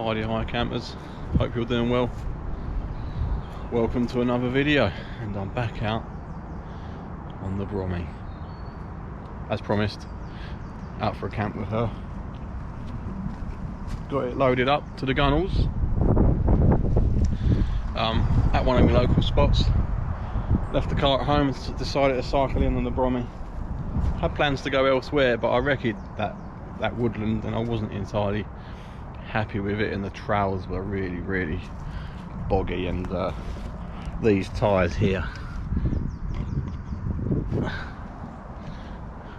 Howdy hi campers, hope you're doing well. Welcome to another video, and I'm back out on the Brommy. As promised, out for a camp with her. Got it loaded up to the gunnels at one of my local spots. Left the car at home and decided to cycle in on the Brommy. Had plans to go elsewhere, but I reckoned that woodland and I wasn't entirely happy with it, and the trails were really boggy, and these tyres here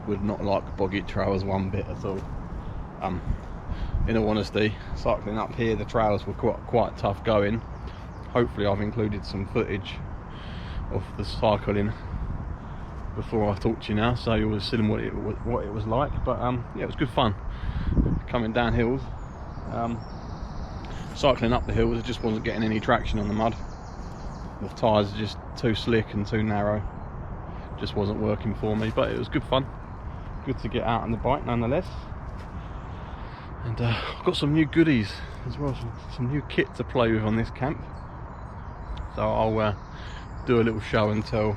would not like boggy trails one bit at all. In all honesty, cycling up here, the trails were quite tough going. Hopefully I've included some footage of the cycling before I talk to you now, so you'll see what it was like. But yeah, it was good fun coming down hills. Cycling up the hills, it just wasn't getting any traction on the mud. The tyres are just too slick and too narrow. Just wasn't working for me, but it was good fun. Good to get out on the bike nonetheless. And I've got some new goodies as well, some new kit to play with on this camp. So I'll do a little show and tell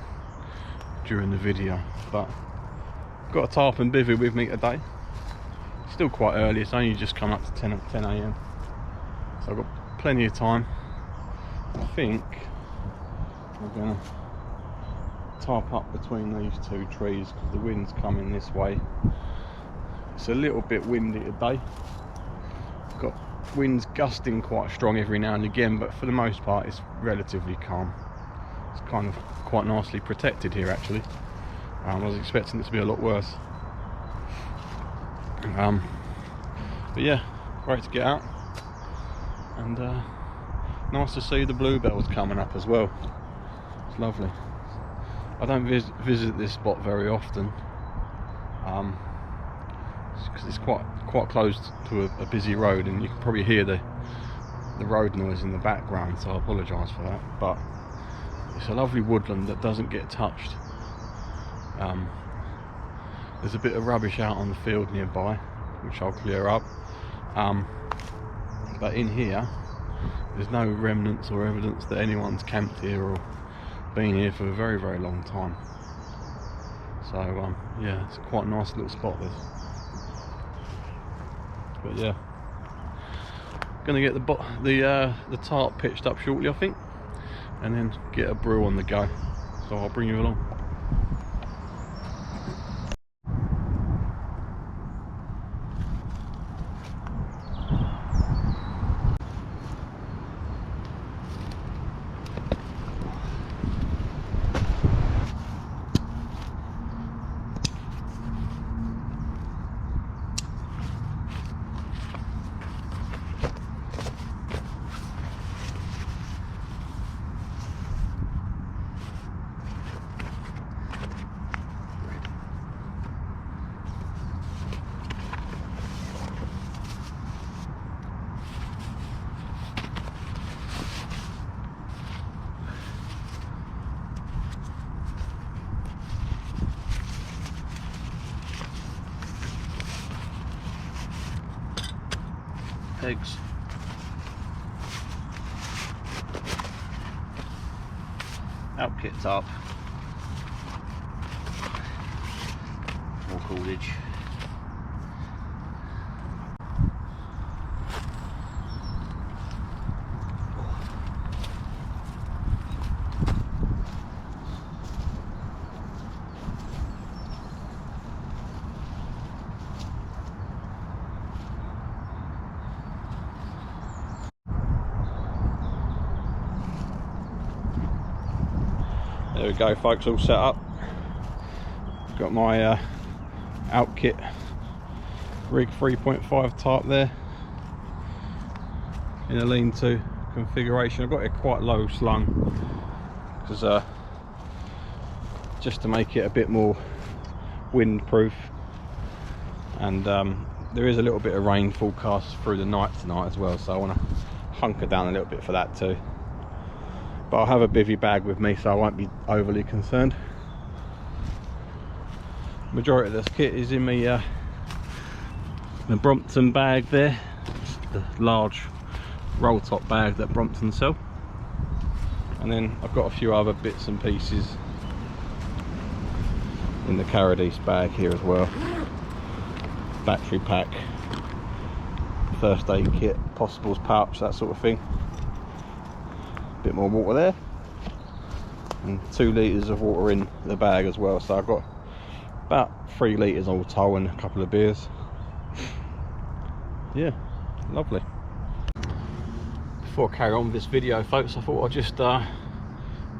during the video. But I've got a Tarp and Bivvy with me today. Still quite early, it's only just come up to 10 AM. So I've got plenty of time. I think we're going to tarp up between these two trees because the wind's coming this way. It's a little bit windy today. Got winds gusting quite strong every now and again, but for the most part it's relatively calm. It's kind of quite nicely protected here actually. I was expecting it to be a lot worse. But yeah, great to get out, and nice to see the bluebells coming up as well. It's lovely. I don't visit this spot very often because it's quite close to a busy road, and you can probably hear the road noise in the background, so I apologise for that. But it's a lovely woodland that doesn't get touched. There's a bit of rubbish out on the field nearby, which I'll clear up. But in here, there's no remnants or evidence that anyone's camped here or been here for a very long time. So yeah, it's quite a nice little spot this. But yeah, gonna get the tarp pitched up shortly, I think, and then get a brew on the go. So I'll bring you along. Pegs. Outkit tarp. More cordage. There we go folks, all set up. Got my Outkit Rig 3.5 tarp there in a lean-to configuration. I've got it quite low slung because just to make it a bit more windproof, and there is a little bit of rain forecast through the night tonight as well, so I want to hunker down a little bit for that too. But I'll have a bivvy bag with me, so I won't be overly concerned. Majority of this kit is in my the Brompton bag there. It's the large roll top bag that Brompton sell, and then I've got a few other bits and pieces in the Descattys bag here as well. Battery pack, first aid kit, possibles pouch, that sort of thing. A bit more water there, and 2 litres of water in the bag as well, so I've got about 3 litres all told and a couple of beers. Yeah, lovely. Before I carry on with this video, folks, I thought I'd just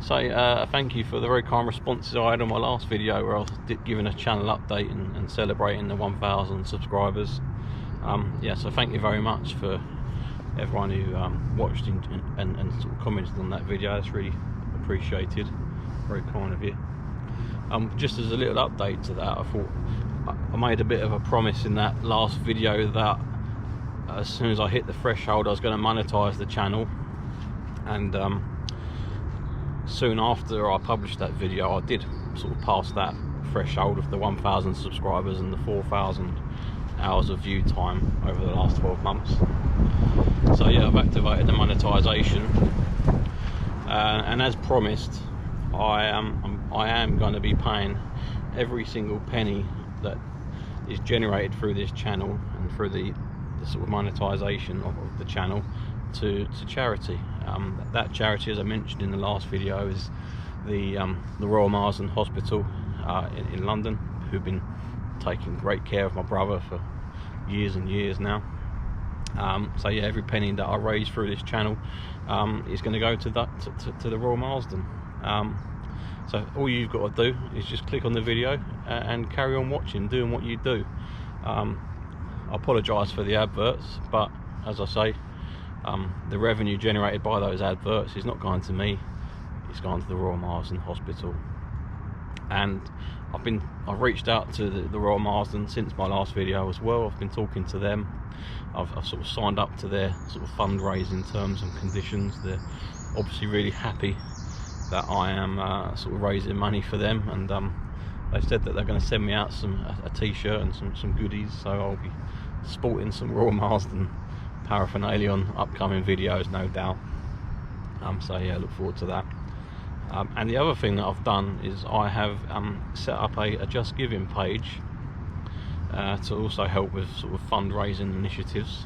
say thank you for the very kind responses I had on my last video, where I was giving a channel update and celebrating the 1,000 subscribers. Yeah, so thank you very much for everyone who watched and sort of commented on that video. That's really appreciated, very kind of you. Just as a little update to that, I thought I made a bit of a promise in that last video that as soon as I hit the threshold I was going to monetize the channel, and soon after I published that video I did sort of pass that threshold of the 1,000 subscribers and the 4,000 hours of view time over the last 12 months. So yeah, I've activated the monetization, and as promised, I am going to be paying every single penny that is generated through this channel and through the sort of monetization of the channel to charity. That charity, as I mentioned in the last video, is the Royal Marsden Hospital in London, who've been taking great care of my brother for years and years now. So yeah, every penny that I raise through this channel is going to go to the Royal Marsden. So all you've got to do is just click on the video and carry on watching, doing what you do. I apologise for the adverts, but as I say, the revenue generated by those adverts is not going to me, it's going to the Royal Marsden Hospital. And I've reached out to the Royal Marsden since my last video as well. I've been talking to them. I've sort of signed up to their sort of fundraising terms and conditions. They're obviously really happy that I am sort of raising money for them, and they said that they're going to send me out a t-shirt and some goodies, so I'll be sporting some Royal Marsden paraphernalia on upcoming videos, no doubt. So yeah, look forward to that. And the other thing that I've done is I have set up a Just Giving page to also help with sort of fundraising initiatives.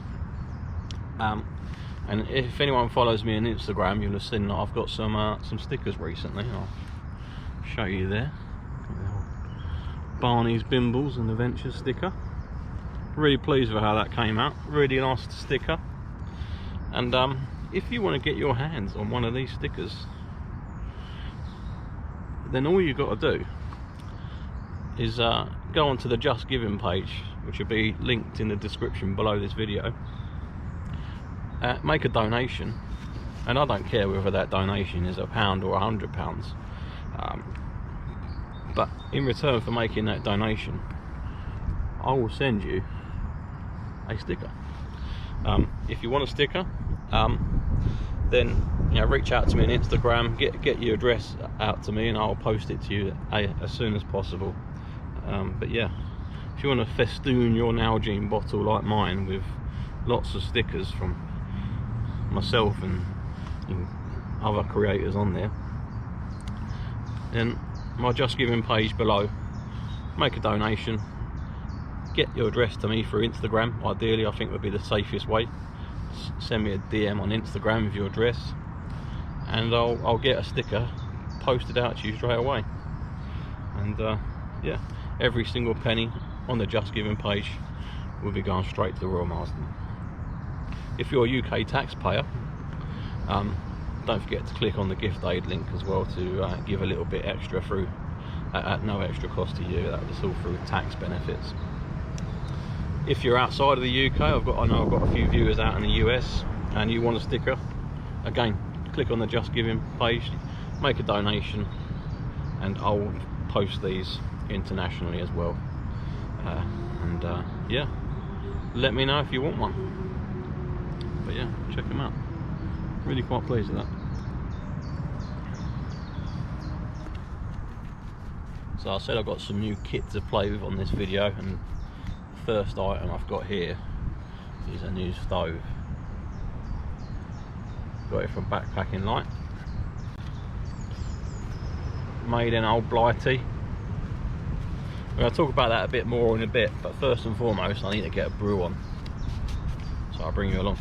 And if anyone follows me on Instagram, you'll have seen that I've got some stickers recently. I'll show you there. Barneys, Bimbles and Adventures sticker. Really pleased with how that came out. Really nice sticker. And if you want to get your hands on one of these stickers, then all you've got to do is go onto the Just Giving page, which will be linked in the description below this video. Make a donation, and I don't care whether that donation is £1 or £100, but in return for making that donation, I will send you a sticker. If you want a sticker, then reach out to me on Instagram, get your address out to me, and I'll post it to you as soon as possible. But yeah, if you want to festoon your Nalgene bottle like mine with lots of stickers from myself and other creators on there, then my Just Giving page below, make a donation, get your address to me through Instagram. Ideally, I think would be the safest way. Send me a DM on Instagram with your address, and I'll get a sticker posted out to you straight away. And yeah, every single penny on the Just Giving page will be going straight to the Royal Marsden. If you're a UK taxpayer, don't forget to click on the gift aid link as well to give a little bit extra through at no extra cost to you. That's all through tax benefits. If you're outside of the UK, I know I've got a few viewers out in the US, and you want a sticker, again, click on the Just Giving page, make a donation, and I'll post these internationally as well. Yeah, let me know if you want one. But yeah, check them out. Really quite pleased with that. So I said I've got some new kit to play with on this video, and the first item I've got here is a new stove. Got it from Backpackinglight. Made in old Blighty. I'm going to talk about that a bit more in a bit, but first and foremost I need to get a brew on, so I'll bring you along.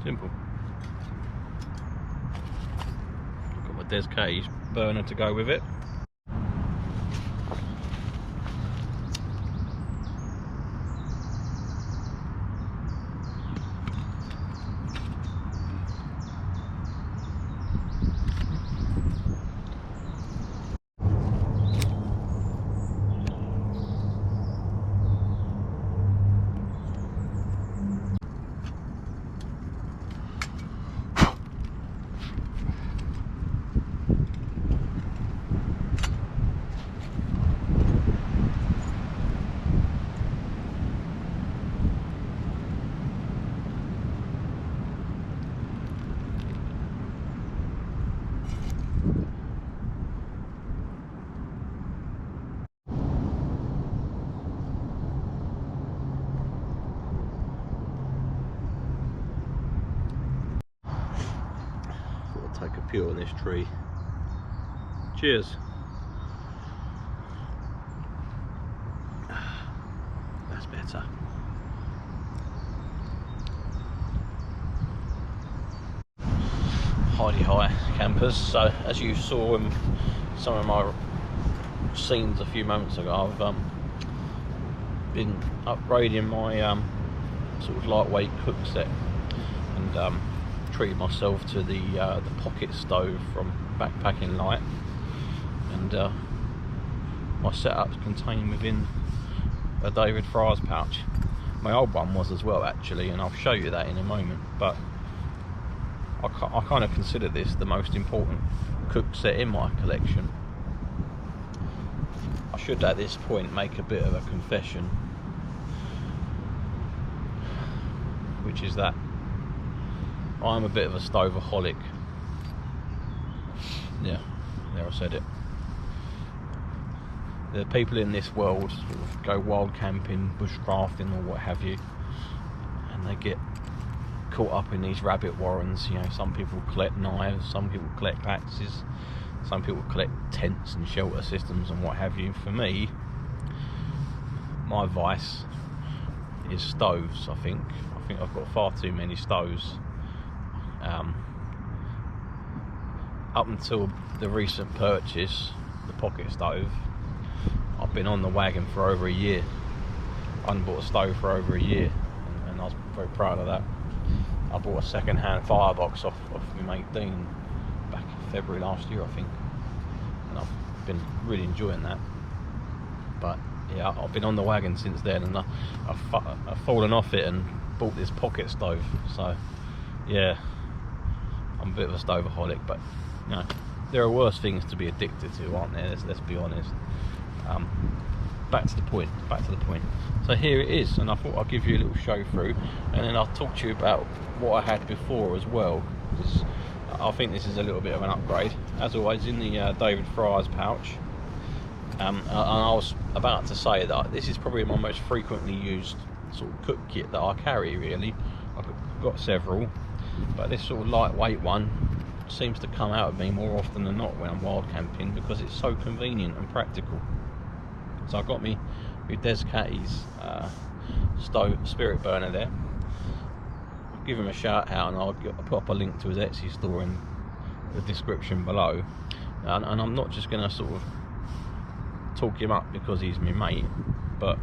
Simple. Got my Descattys burner to go with it. Take a pew on this tree. Cheers. That's better. Hi campers. So as you saw in some of my scenes a few moments ago, I've been upgrading my sort of lightweight cook set, and treated myself to the pocket stove from Backpackinglight, and my setup's contained within a David Fry's pouch. My old one was as well actually, and I'll show you that in a moment, but I kind of consider this the most important cook set in my collection. I should at this point make a bit of a confession, which is that I'm a bit of a stoveaholic. Yeah, there I said it. The people in this world sort of go wild camping, bushcrafting or what have you, and they get caught up in these rabbit warrens. You know, some people collect knives, some people collect axes, some people collect tents and shelter systems and what have you. For me, my vice is stoves. I think I've got far too many stoves. Up until the recent purchase, the pocket stove, I've been on the wagon for over a year. I hadn't bought a stove for over a year, and I was very proud of that. I bought a second-hand firebox off my mate Dean back in February last year, I think, and I've been really enjoying that. But yeah, I've been on the wagon since then, and I've fallen off it and bought this pocket stove. So yeah, I'm a bit of a stoveaholic, but you know, there are worse things to be addicted to, aren't there? Let's be honest. Back to the point. So here it is, and I thought I'd give you a little show through, and then I'll talk to you about what I had before as well, because I think this is a little bit of an upgrade. As always, in the David Fry's pouch. And I was about to say that this is probably my most frequently used sort of cook kit that I carry, really. I've got several, but this sort of lightweight one seems to come out of me more often than not when I'm wild camping, because it's so convenient and practical. So I got me with Descattys spirit burner there. I'll give him a shout out, and I'll put up a link to his Etsy store in the description below. And I'm not just going to sort of talk him up because he's my mate, but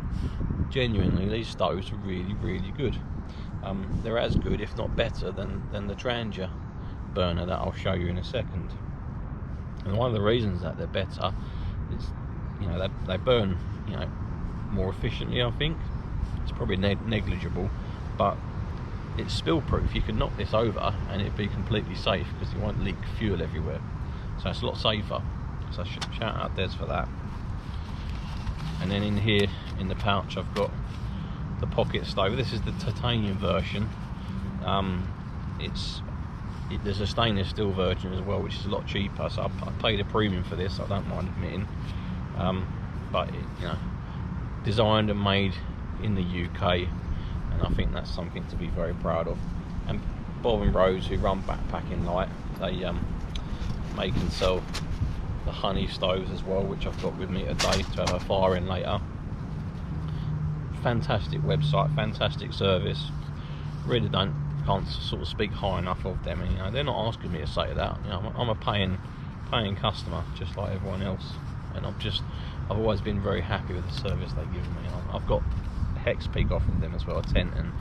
genuinely these stoves are really good. They're as good, if not better, than the Trangia burner that I'll show you in a second. And one of the reasons that they're better is, you know, they burn, you know, more efficiently. I think it's probably negligible, but it's spill proof. You can knock this over and it'd be completely safe because it won't leak fuel everywhere, so it's a lot safer. So shout out Des for that. And then in here in the pouch I've got the pocket stove. This is the titanium version. There's a stainless steel version as well, which is a lot cheaper, so I paid a premium for this, I don't mind admitting. But you know, designed and made in the UK, and I think that's something to be very proud of. And Bob and Rose, who run Backpackinglight, they make and sell the honey stoves as well, which I've got with me today to have a fire in later. Fantastic website, fantastic service. Really can't sort of speak high enough of them, and you know, they're not asking me to say that. You know, I'm a paying customer just like everyone else, and I've always been very happy with the service they give me. I've got Hex Peak off of them as well, a tent, and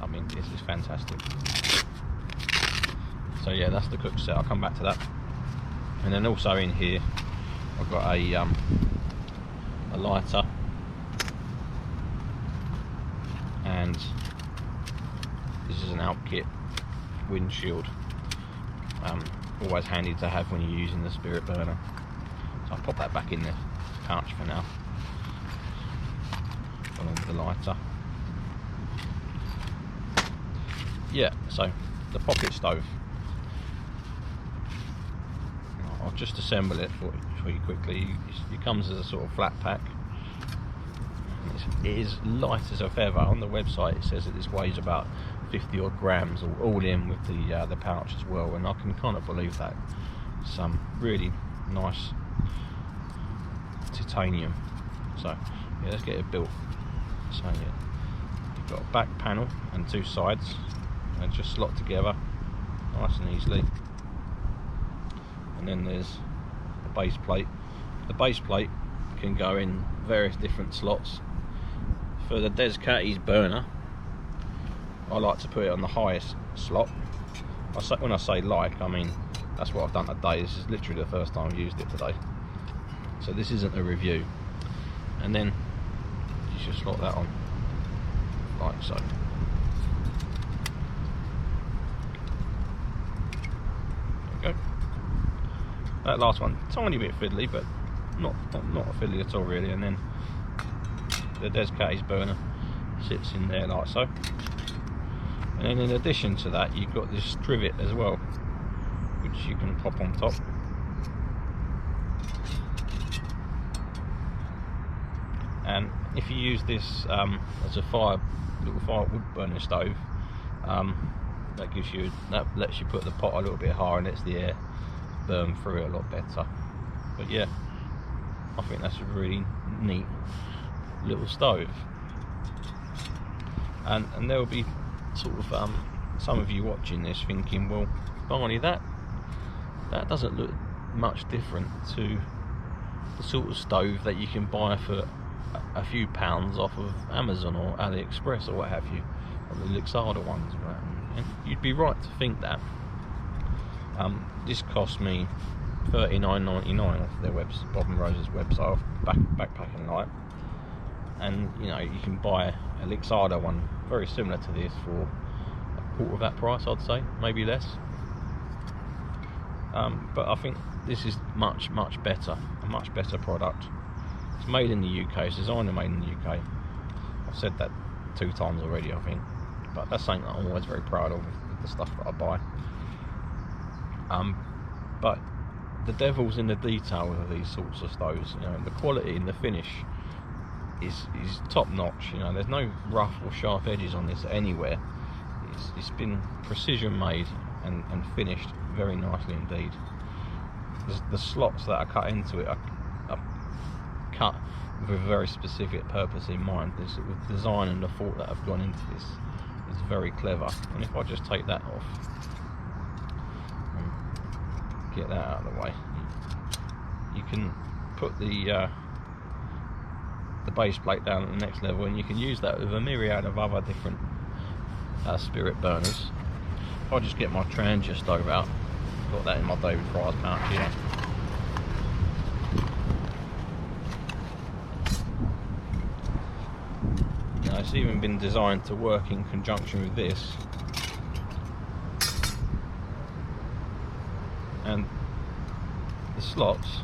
I mean, this is fantastic. So yeah, that's the cook set. I'll come back to that. And then also in here I've got a lighter, and this is an Alpkit windshield, always handy to have when you're using the spirit burner. So I'll pop that back in the pouch for now, along with the lighter. Yeah, so the pocket stove, I'll just assemble it for you quickly. It comes as a sort of flat pack. It is light as a feather. On the website it says that this weighs about 50 odd grams all in with the pouch as well, and I can kind of believe that. Some really nice titanium. So yeah, let's get it built. So yeah, you've got a back panel and two sides, and just slot together nice and easily. And then there's a base plate. The base plate can go in various different slots. For the Descattys Burner, I like to put it on the highest slot. When I say like, I mean that's what I've done today. This is literally the first time I've used it today, so this isn't a review. And then you just slot that on like so. There we go. That last one, tiny bit fiddly, but not fiddly at all really. And then the Descattys Burner sits in there like so. And then in addition to that, you've got this trivet as well, which you can pop on top. And if you use this as a little wood burner stove, that lets you put the pot a little bit higher and lets the air burn through it a lot better. But yeah, I think that's a really neat little stove. And there will be sort of some of you watching this thinking, well, Barney, that doesn't look much different to the sort of stove that you can buy for a few pounds off of Amazon or AliExpress or what have you, or the Luxardo ones. And you'd be right to think that. This cost me $39.99 off their website, Bob and Rose's website, off Backpackinglight. And you know, you can buy a Luxardo one very similar to this for a quarter of that price, I'd say, maybe less. But I think this is much better, a much better product. It's made in the UK, it's designed and made in the UK. I've said that 2 times already, I think, but that's something that I'm always very proud of with the stuff that I buy. But the devil's in the detail of these sorts of stoves. You know, the quality and the finish is top notch. You know, there's no rough or sharp edges on this anywhere. It's been precision made and finished very nicely indeed. The slots that are cut into it are cut with a very specific purpose in mind. This design and the thought that have gone into this is very clever. And if I just take that off and get that out of the way, you can put the base plate down at the next level, and you can use that with a myriad of other different spirit burners. If I just get my Trangia stove out, got that in my David Fry's pouch here. You know, it's even been designed to work in conjunction with this the slots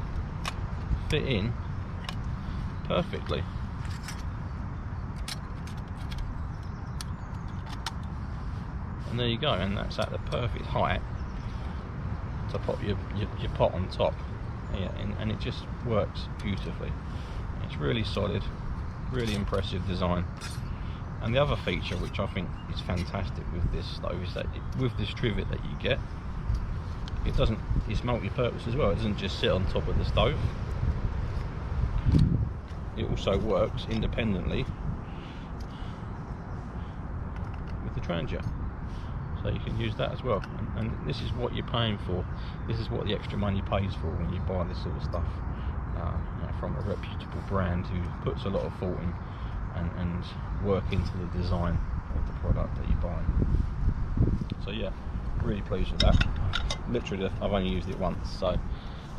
fit in perfectly. And there you go, and that's at the perfect height to pop your pot on top. Yeah, and it just works beautifully. It's really solid, really impressive design. And the other feature which I think is fantastic with this stove is that with this trivet that you get, it's multi-purpose as well. It doesn't just sit on top of the stove. It also works independently with the trangia. So you can use that as well, and this is what you're paying for. This is what the extra money pays for when you buy this sort of stuff from a reputable brand who puts a lot of thought in and work into the design of the product that you buy. So yeah, really pleased with that. Literally, I've only used it once, so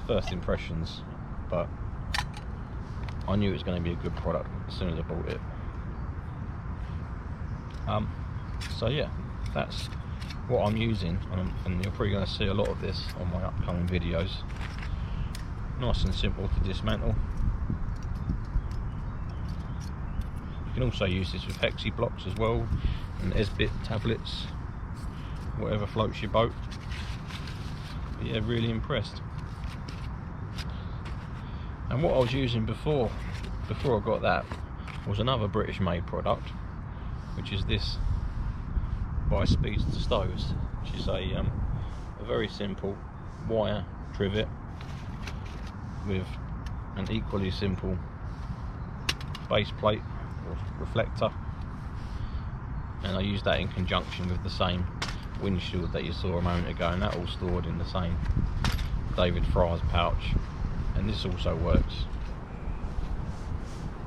first impressions, but I knew it was going to be a good product as soon as I bought it. So yeah, that's what I'm using, and you're probably going to see a lot of this on my upcoming videos. Nice and simple to dismantle. You can also use this with hexi blocks as well, and S-bit tablets, whatever floats your boat. But yeah, really impressed. And what I was using before I got that was another British made product, which is this by Speedster Stoves, which is a very simple wire trivet with an equally simple base plate or reflector, and I use that in conjunction with the same windshield that you saw a moment ago, and that all stored in the same David Fry's pouch. And this also works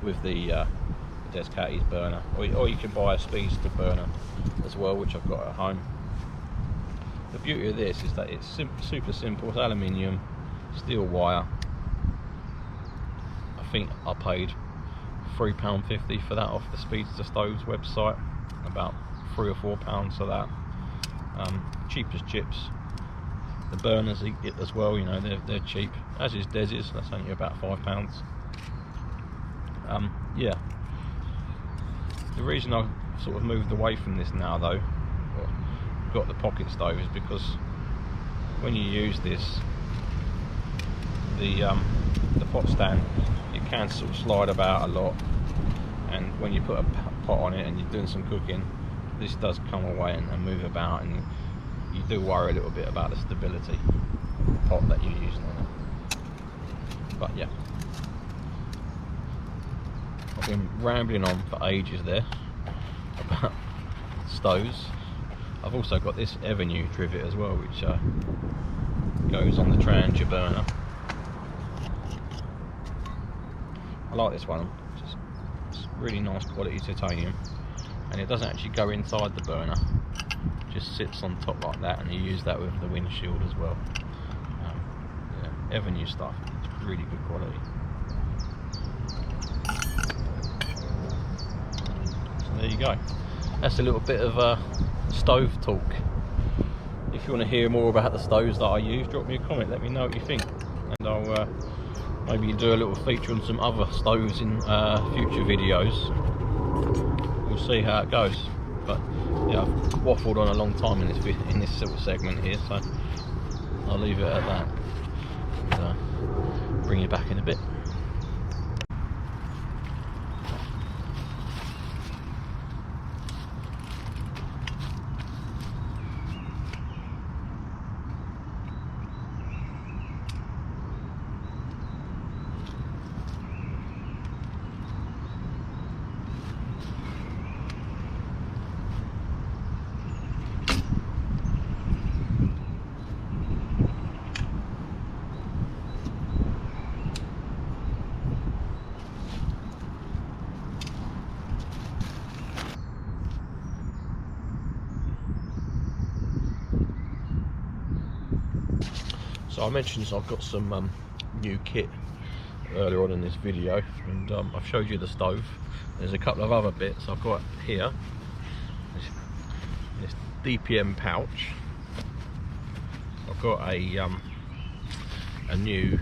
with the Descattys burner, or you can buy a Speedster burner as well, which I've got at home. The beauty of this is that it's super simple. It's aluminium, steel wire. I think I paid £3.50 for that off the Speedster Stoves website, about £3 or £4 for that. Cheap as chips. The burners as well, you know, they're cheap, as is Desi's. That's only about £5. Yeah, the reason I sort of moved away from this now, though, or got the pocket stove, is because when you use this, the pot stand, it can sort of slide about a lot, and when you put a pot on it and you're doing some cooking, this does come away and move about, and you do worry a little bit about the stability of the pot that you're using on it. But yeah, I've been rambling on for ages there about stoves. I've also got this Avenue trivet as well, which goes on the trangia burner. I like this one. It's really nice quality titanium, and it doesn't actually go inside the burner. It just sits on top like that, and you use that with the windshield as well. Yeah, Avenue stuff. It's really good quality. There you go. That's a little bit of stove talk. If you want to hear more about the stoves that I use, drop me a comment, let me know what you think, and I'll maybe do a little feature on some other stoves in future videos. We'll see how it goes. But yeah, I've waffled on a long time in this sort of segment here, so I'll leave it at that and bring you back in a bit. So I mentioned I've got some new kit earlier on in this video, and I've showed you the stove. There's a couple of other bits I've got here. This DPM pouch. I've got a a new,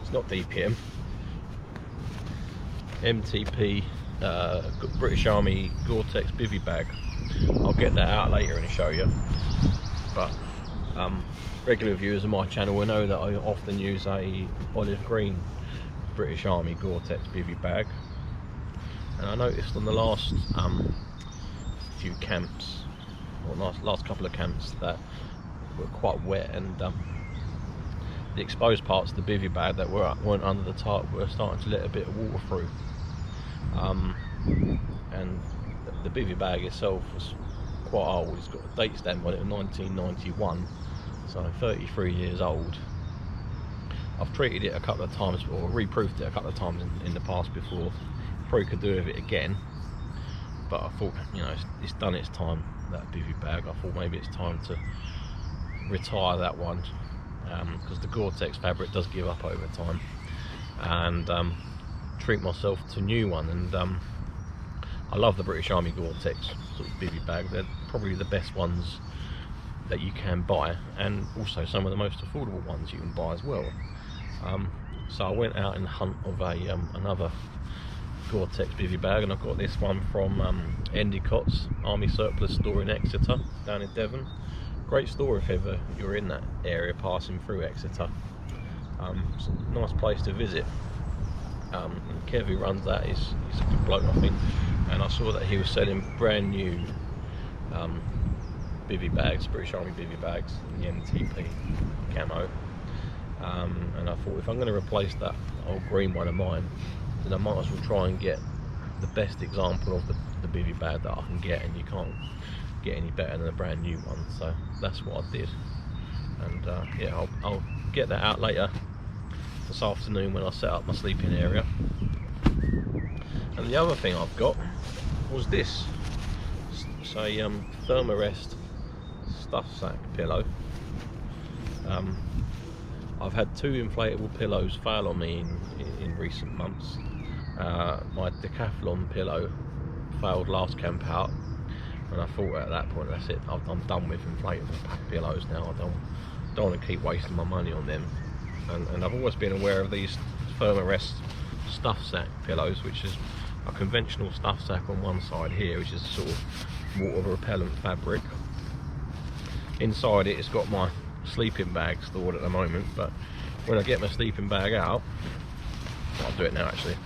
it's not DPM, MTP British Army Gore-Tex bivvy bag. I'll get that out later and show you. But regular viewers of my channel will know that I often use a olive green British Army Gore-Tex bivvy bag, and I noticed on the last few camps, or last couple of camps, that were quite wet, and the exposed parts of the bivvy bag that weren't under the tarp were starting to let a bit of water through, and the bivvy bag itself was quite old. It's got a date stamp on it of 1991, so 33 years old. I've treated it a couple of times, or reproofed it a couple of times in the past before. Probably could do with it again, but I thought, you know, it's done its time, that bivvy bag. I thought maybe it's time to retire that one, because the Gore-Tex fabric does give up over time, and treat myself to a new one. And I love the British Army Gore-Tex sort of bivvy bag. They're probably the best ones that you can buy, and also some of the most affordable ones you can buy as well. So I went out in hunt of another Gore-Tex bivvy bag, and I got this one from Endicott's Army Surplus store in Exeter, down in Devon. Great store if ever you're in that area passing through Exeter. It's a nice place to visit. Kev, who runs that, he's a good bloke, I think, and I saw that he was selling brand new bivvy bags, British Army bivvy bags in the MTP camo, and I thought, if I'm going to replace that old green one of mine, then I might as well try and get the best example of the bivvy bag that I can get, and you can't get any better than a brand new one. So that's what I did, and yeah, I'll get that out later this afternoon when I set up my sleeping area. And the other thing I've got was this. It's a Thermarest stuff sack pillow. I've had two inflatable pillows fail on me in recent months. My Decathlon pillow failed last camp out, and I thought at that point, that's it, I'm done with inflatable pack pillows now. I don't want to keep wasting my money on them. And I've always been aware of these Thermarest stuff sack pillows, which is a conventional stuff sack on one side here, which is sort of water repellent fabric. Inside it, it's got my sleeping bag stored at the moment, but when I get my sleeping bag out, I'll do it now actually,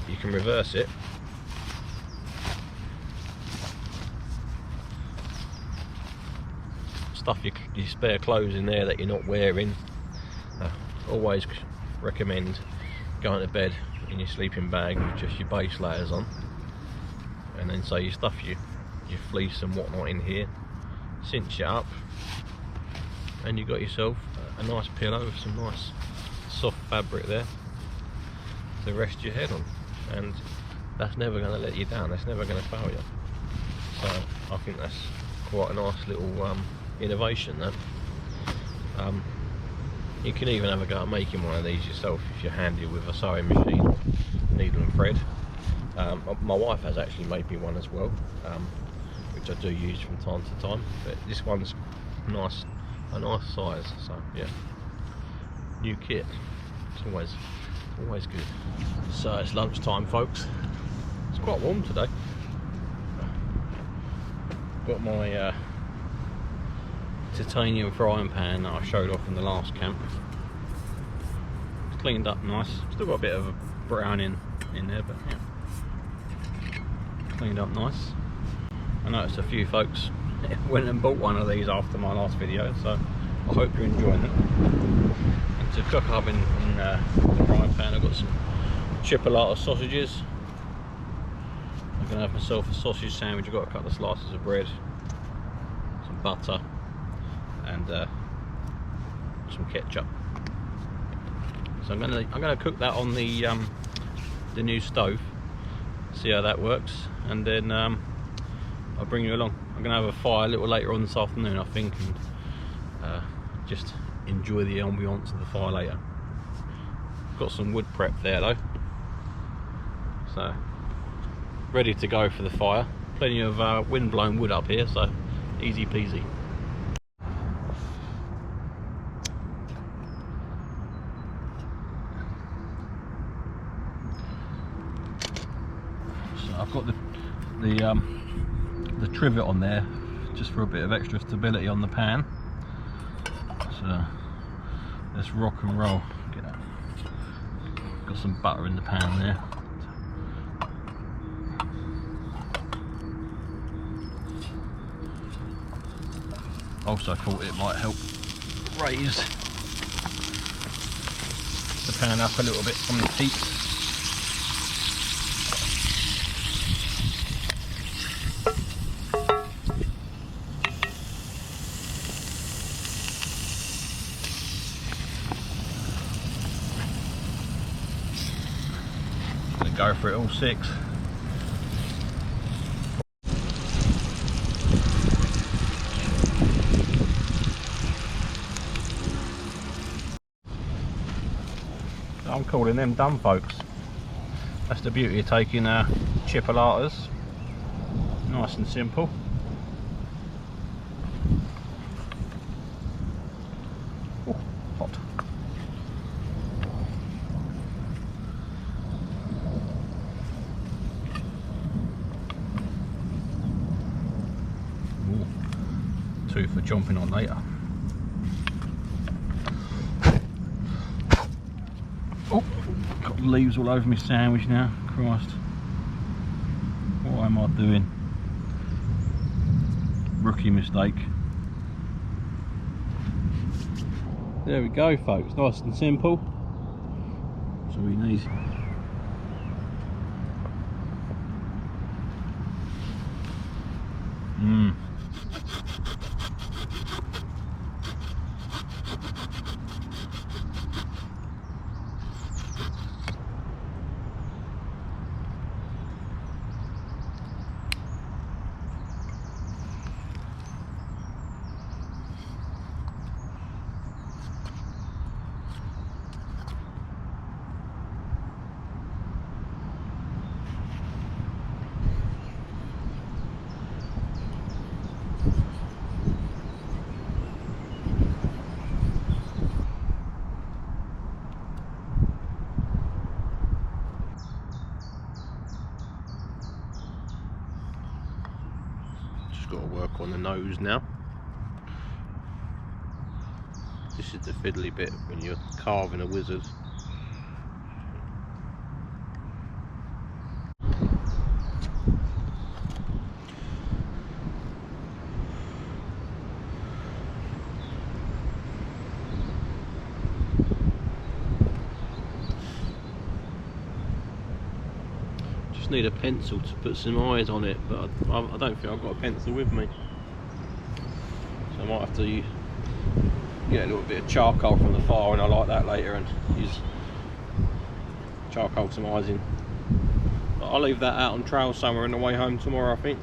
you can reverse it, stuff your spare clothes in there that you're not wearing. Always recommend going to bed in your sleeping bag with just your base layers on, and then so you stuff your fleece and whatnot in here, cinch it up, and you've got yourself a nice pillow with some nice soft fabric there to rest your head on, and that's never going to let you down, that's never going to fail you. So I think that's quite a nice little innovation there. You can even have a go at making one of these yourself if you're handy with a sewing machine, needle and thread. My wife has actually made me one as well, which I do use from time to time, but this one's a nice size, so yeah, new kit, it's always good. So it's lunchtime, folks. It's quite warm today. Got my titanium frying pan that I showed off in the last camp. It's cleaned up nice, still got a bit of a brown in there, but yeah, cleaned up nice. I noticed a few folks went and bought one of these after my last video, so I hope you're enjoying it. And to cook up in the frying pan, I've got some chipolata sausages. I'm going to have myself a sausage sandwich. I've got a couple of slices of bread, some butter, and some ketchup. So I'm gonna cook that on the new stove, see how that works, and then I'll bring you along. I'm gonna have a fire a little later on this afternoon, I think, and just enjoy the ambience of the fire later. Got some wood prep there though, so ready to go for the fire. Plenty of wind blown wood up here, so easy peasy. got the trivet on there just for a bit of extra stability on the pan. So let's rock and roll. Get that. Got some butter in the pan there. Also thought it might help raise the pan up a little bit from the heat. Gonna go for it all 6. I'm calling them done, folks. That's the beauty of taking chipolatas. Nice and simple. Oh, hot. Ooh, 2 for jumping on later. Got leaves all over my sandwich now. Christ, what am I doing? Rookie mistake. There we go, folks. Nice and simple. That's all we need. Got to work on the nose now. This is the fiddly bit when you're carving a wizard. Just need a pencil to put some eyes on it, but I don't think I've got a pencil with me, so I might have to get a little bit of charcoal from the fire, and I like that later, and use charcoal some eyes in. But I'll leave that out on trail somewhere on the way home tomorrow, I think.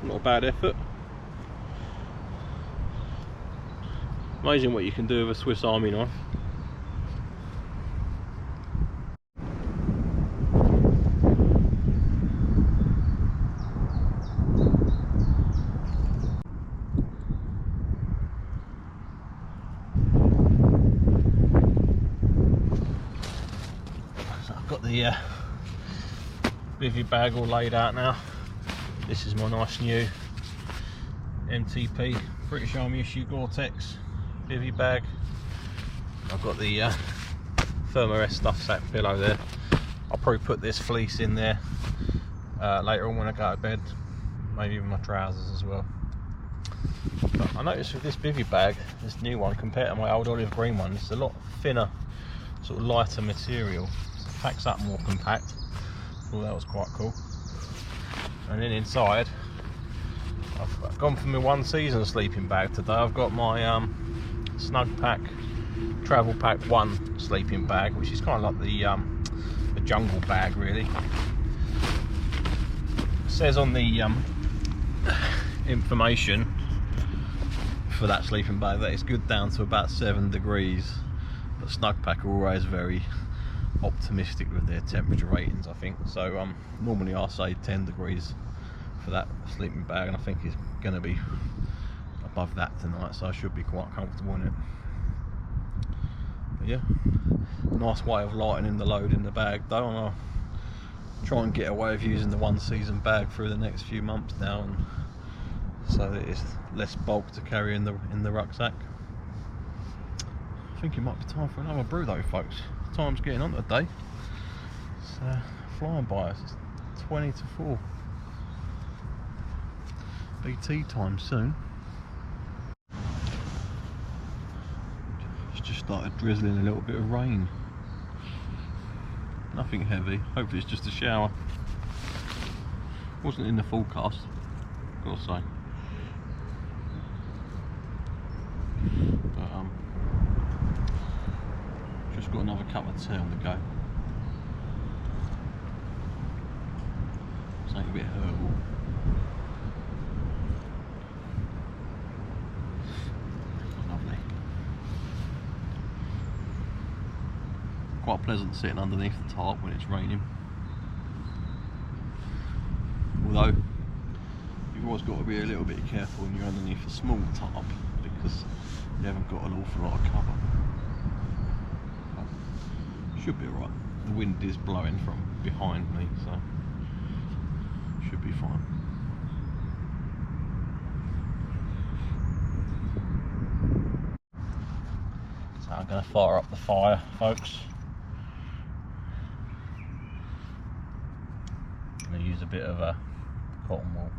Not a bad effort. Amazing what you can do with a Swiss Army knife. The bivvy bag all laid out now. This is my nice new MTP British Army issue Gore-Tex bivvy bag. I've got the Thermarest stuff sack pillow there. I'll probably put this fleece in there later on when I go to bed, maybe even my trousers as well. But I noticed with this bivvy bag, this new one, compared to my old olive green one, it's a lot thinner, sort of lighter material. Packs up more compact. Thought that was quite cool. And then inside, I've gone for my one season sleeping bag today. I've got my Snug Pack Travel Pack 1 sleeping bag, which is kind of like the jungle bag really. It says on the information for that sleeping bag that it's good down to about 7 degrees, but Snug Pack are always very optimistic with their temperature ratings, I think. So normally I say 10 degrees for that sleeping bag, and I think it's going to be above that tonight, so I should be quite comfortable in it. yeah, nice way of lightening the load in the bag though, and I'll try and get away with using the 1 season bag through the next few months now, and so that it's less bulk to carry in the rucksack. I think it might be time for another brew though, folks. Time's getting on today. It's flying by us. It's 20 to 4. Be tea time soon. It's just started drizzling a little bit of rain. Nothing heavy. Hopefully it's just a shower. Wasn't in the forecast, gotta say. But just got another cup of tea on the go. Something a bit herbal. Lovely. Quite pleasant sitting underneath the tarp when it's raining. Although you've always got to be a little bit careful when you're underneath a small tarp, because you haven't got an awful lot of cover. But should be alright. The wind is blowing from behind me, so should be fine. So I'm going to fire up the fire, folks. I'm going to use a bit of a cotton wool.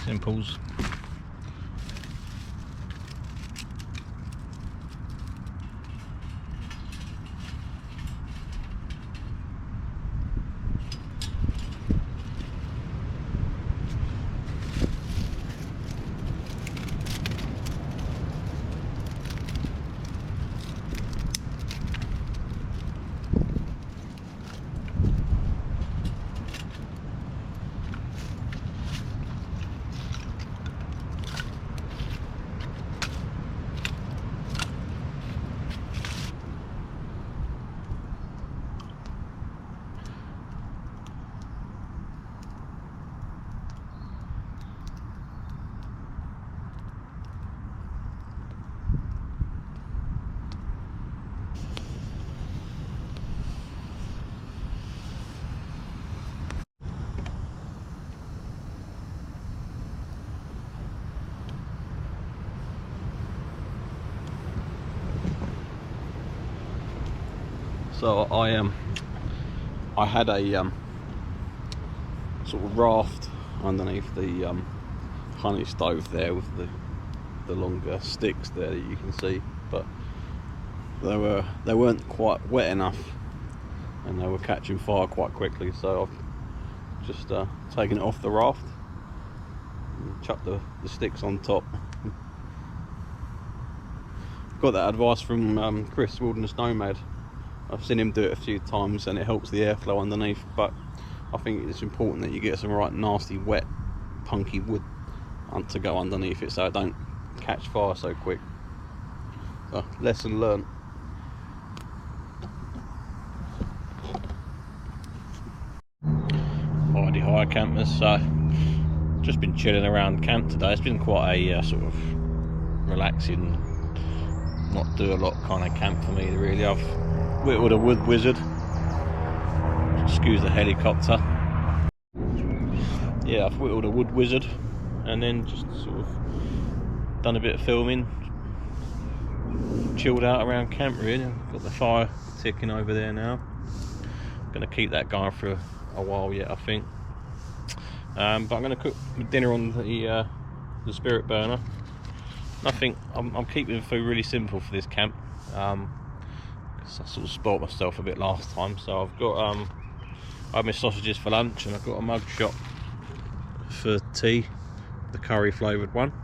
Simples. So I had a sort of raft underneath the honey stove there with the longer sticks there that you can see, but they weren't quite wet enough and they were catching fire quite quickly, so I've just taken it off the raft and chucked the sticks on top. Got that advice from Chris, Wilderness Nomad. I've seen him do it a few times and it helps the airflow underneath, but I think it's important that you get some right nasty wet punky wood to go underneath it so it don't catch fire so quick. So, lesson learned. Alrighty, hi campers. So just been chilling around camp today. It's been quite a sort of relaxing, not do a lot kind of camp for me really. I've whittled a wood wizard, excuse the helicopter. Yeah, I've whittled a wood wizard and then just sort of done a bit of filming, chilled out around camp really. I've got the fire ticking over there now. I'm going to keep that going for a while yet, I think. But I'm going to cook dinner on the spirit burner. Nothing. I'm keeping the food really simple for this camp. I sort of spoilt myself a bit last time, so I've got I had my sausages for lunch and I've got a mug shot for tea, the curry flavoured one,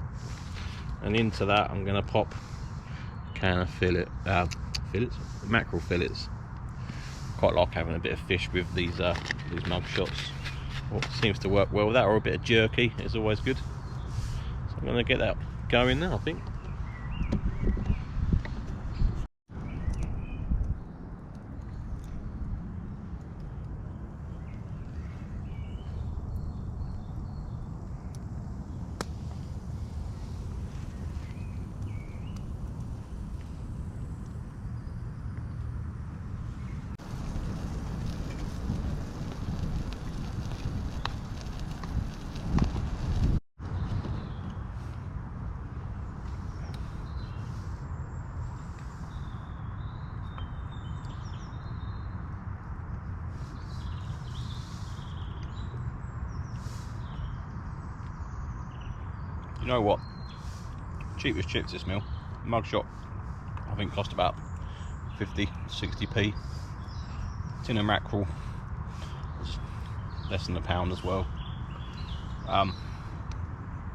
and into that I'm going to pop a can of mackerel fillets. Quite like having a bit of fish with these mug shots. Well, seems to work well with that, or a bit of jerky is always good. So I'm going to get that going now, I think. You know what? Cheapest chips this meal. Mug shop, I think cost about 50, 60p. Tin of mackerel, was less than £1 as well.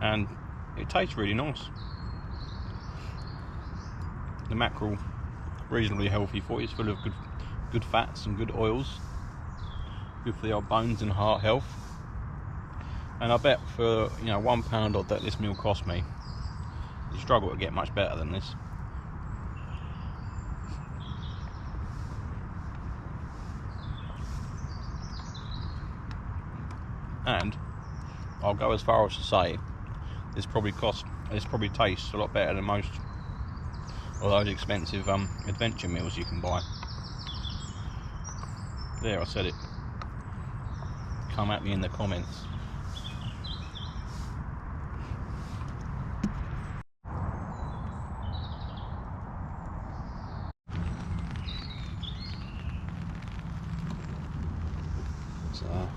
And it tastes really nice. The mackerel, reasonably healthy for you. It's full of good fats and good oils. Good for the old bones and heart health. And I bet for, you know, £1 odd that this meal cost me, you struggle to get much better than this. And I'll go as far as to say this probably tastes a lot better than most of those expensive adventure meals you can buy. There, I said it. Come at me in the comments. So,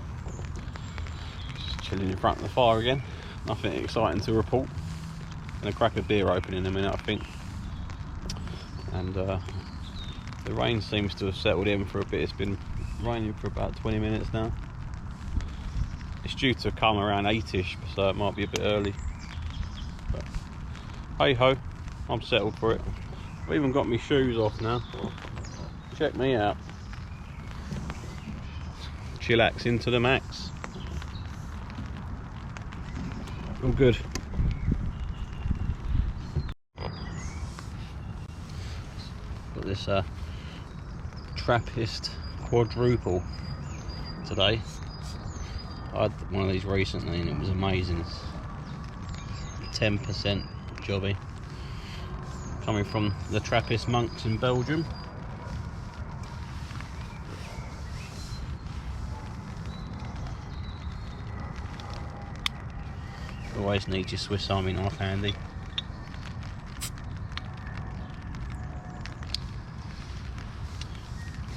just chilling in front of the fire again. Nothing exciting to report. Gonna crack a beer open in a minute, I think. And the rain seems to have settled in for a bit. It's been raining for about 20 minutes now. It's due to come around 8ish, so it might be a bit early. But hey ho, I'm settled for it. I've even got my shoes off now. Check me out. Chillaxing to the max. All good. Got this Trappist quadruple today. I had one of these recently and it was amazing. It's 10% jobby. Coming from the Trappist monks in Belgium. Always need your Swiss Army knife handy.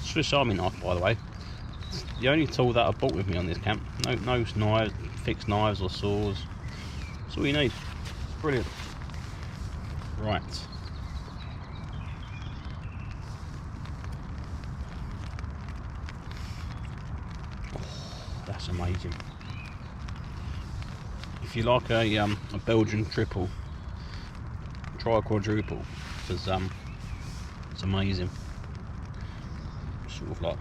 Swiss Army knife, by the way, it's the only tool that I brought with me on this camp. No knives, fixed knives or saws. That's all you need. It's brilliant. Right. Oh, that's amazing. If you like a Belgian triple, try a quadruple, because it's amazing. Sort of like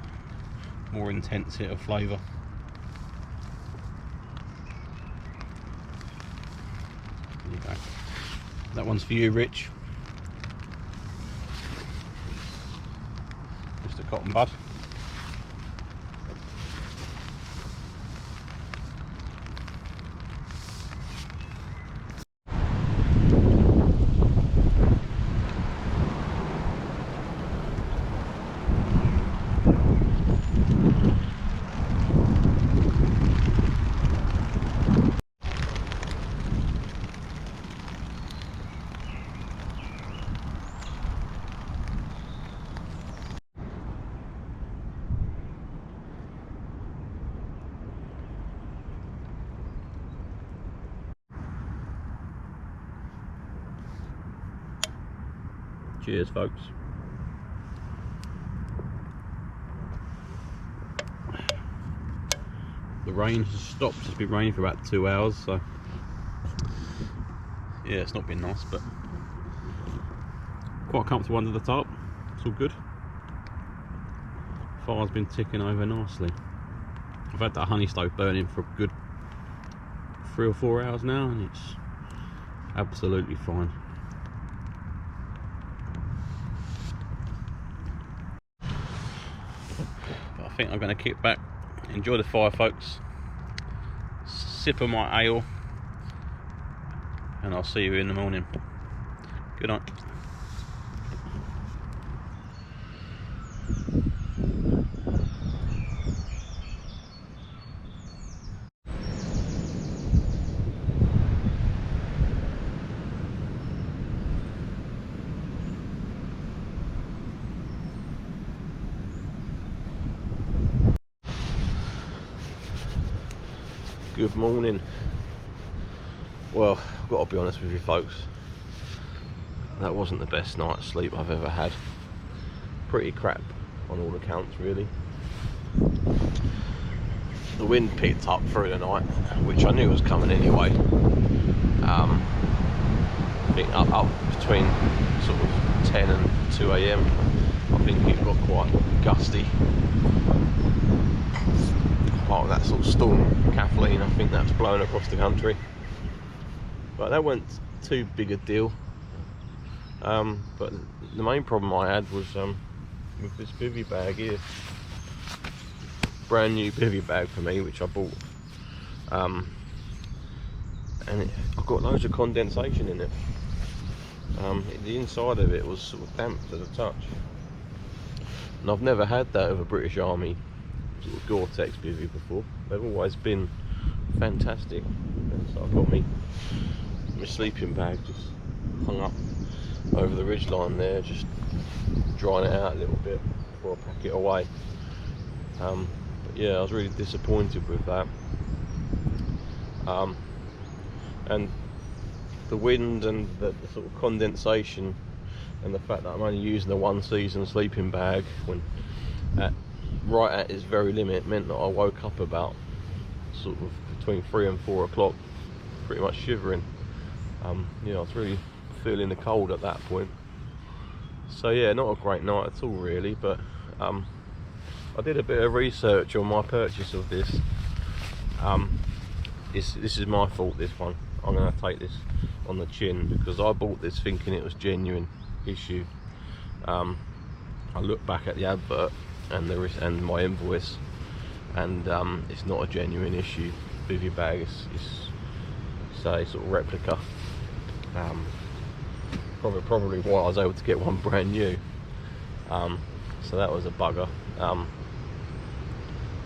more intense hit of flavour. There you go. That one's for you, Rich. Mr. Cotton Bud. Cheers, folks. The rain has stopped. It's been raining for about 2 hours, so yeah, it's not been nice, but quite comfortable under the tarp. It's all good. Fire's been ticking over nicely. I've had that honey stove burning for a good 3 or 4 hours now, and it's absolutely fine. I think I'm going to kick back, enjoy the fire, folks, sip of my ale, and I'll see you in the morning. Good night. Good morning. Well, I've got to be honest with you folks, that wasn't the best night's sleep I've ever had. Pretty crap on all accounts really. The wind picked up through the night, which I knew was coming anyway. I think up between sort of 10 and 2 AM, I think it got quite gusty. Part of that sort of storm, Kathleen, I think that's blown across the country. But that wasn't too big a deal. But the main problem I had was with this bivvy bag here. Brand new bivvy bag for me, which I bought. And I've got loads of condensation in it. The inside of it was sort of damp to the touch. And I've never had that of a British Army sort of Gore-Tex bivvy before. They've always been fantastic. And so I've got my sleeping bag just hung up over the ridgeline there, just drying it out a little bit before I pack it away. But yeah, I was really disappointed with that. And the wind and the sort of condensation and the fact that I'm only using the one season sleeping bag when right at its very limit meant that I woke up about sort of between 3 and 4 o'clock pretty much shivering. Yeah, I was really feeling the cold at that point. So yeah, not a great night at all really, but I did a bit of research on my purchase of this. This is my fault, this one. I'm going to take this on the chin because I bought this thinking it was genuine issue. I looked back at the advert and my invoice, and it's not a genuine issue bivvy bag. It's a sort of replica. Probably why I was able to get one brand new. So that was a bugger.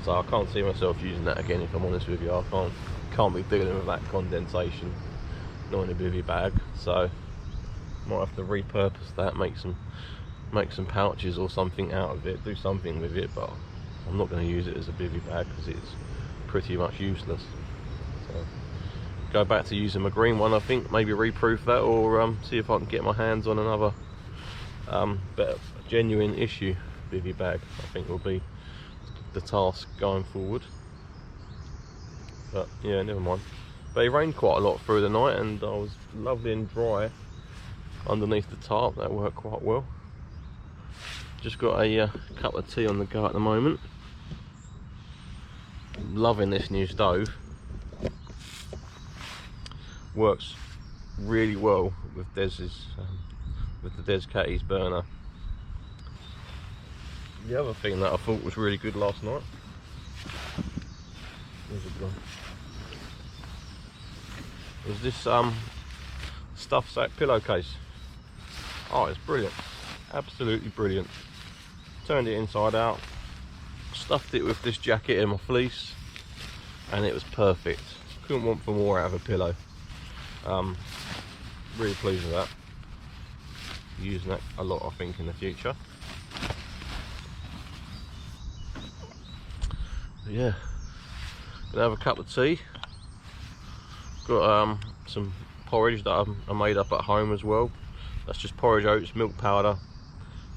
So I can't see myself using that again, if I'm honest with you. I can't be dealing with that condensation, not in a bivvy bag. So might have to repurpose that, make some pouches or something out of it, do something with it. But I'm not going to use it as a bivvy bag because it's pretty much useless. So go back to using my green one, I think. Maybe reproof that, or see if I can get my hands on another better genuine issue bivvy bag. I think will be the task going forward. But yeah, never mind. But it rained quite a lot through the night, and I was lovely and dry underneath the tarp. That worked quite well. Just got a cup of tea on the go at the moment. Loving this new stove. Works really well with with the Descattys Burner. The other thing that I thought was really good last night, where's it gone? Was this stuffed sack pillowcase. Oh, it's brilliant, absolutely brilliant. Turned it inside out, stuffed it with this jacket and my fleece, and it was perfect. Couldn't want for more out of a pillow. Really pleased with that. Using that a lot, I think, in the future. But yeah, gonna have a cup of tea. Got some porridge that I made up at home as well. That's just porridge oats, milk powder,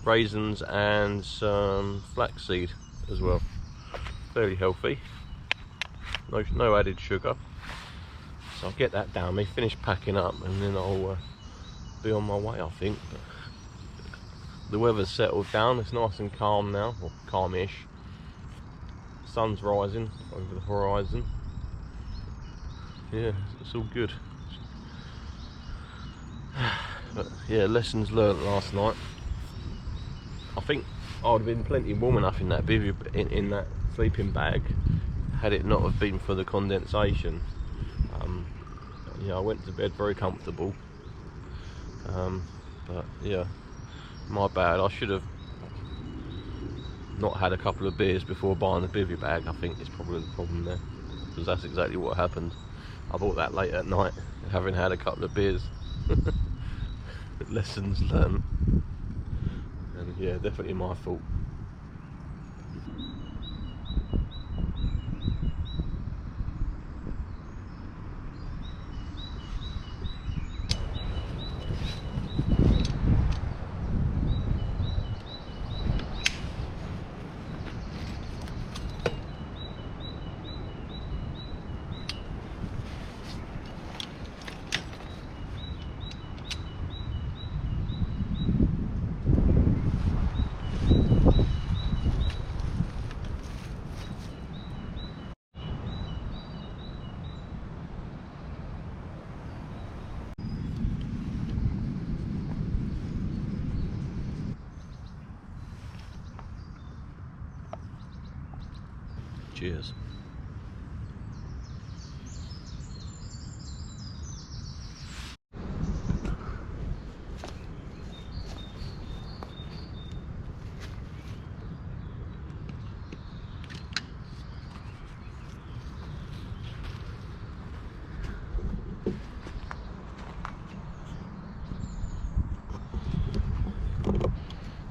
raisins, and some flaxseed as well. Fairly healthy. No added sugar. So I'll get that down me, finish packing up, and then I'll be on my way, I think. But the weather's settled down, it's nice and calm now, or calmish. Sun's rising over the horizon. Yeah, it's all good. But yeah, lessons learnt last night. I think I would have been plenty warm enough in that bivvy, in that sleeping bag, had it not have been for the condensation. Yeah, I went to bed very comfortable. But yeah, my bad. I should have not had a couple of beers before buying the bivvy bag. I think it's probably the problem there, because that's exactly what happened. I bought that late at night, having had a couple of beers. Lessons learned. And yeah, definitely my fault. Cheers.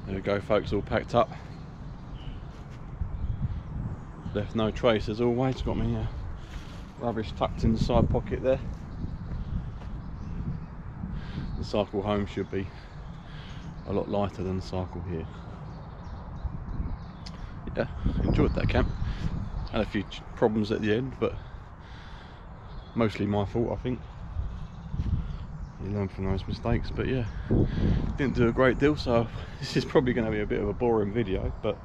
There we go folks, all packed up. Left no trace as always, got me rubbish tucked in the side pocket there. The cycle home should be a lot lighter than the cycle here. Yeah, enjoyed that camp. Had a few problems at the end, but mostly my fault, I think. You learn from those mistakes, but yeah, didn't do a great deal, so this is probably going to be a bit of a boring video, but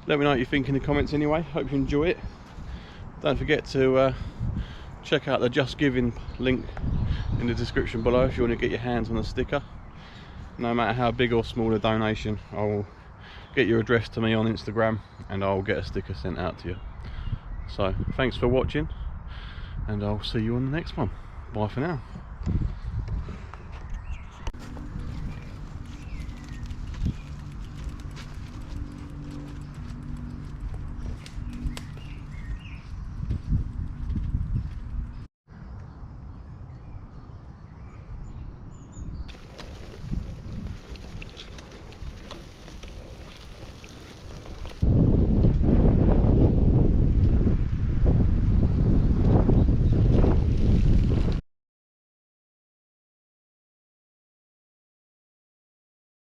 let me know what you think in the comments anyway. Hope you enjoy it. Don't forget to check out the Just Giving link in the description below if you want to get your hands on a sticker. No matter how big or small a donation, I will get your address to me on Instagram and I'll get a sticker sent out to you. So thanks for watching, and I'll see you on the next one. Bye for now.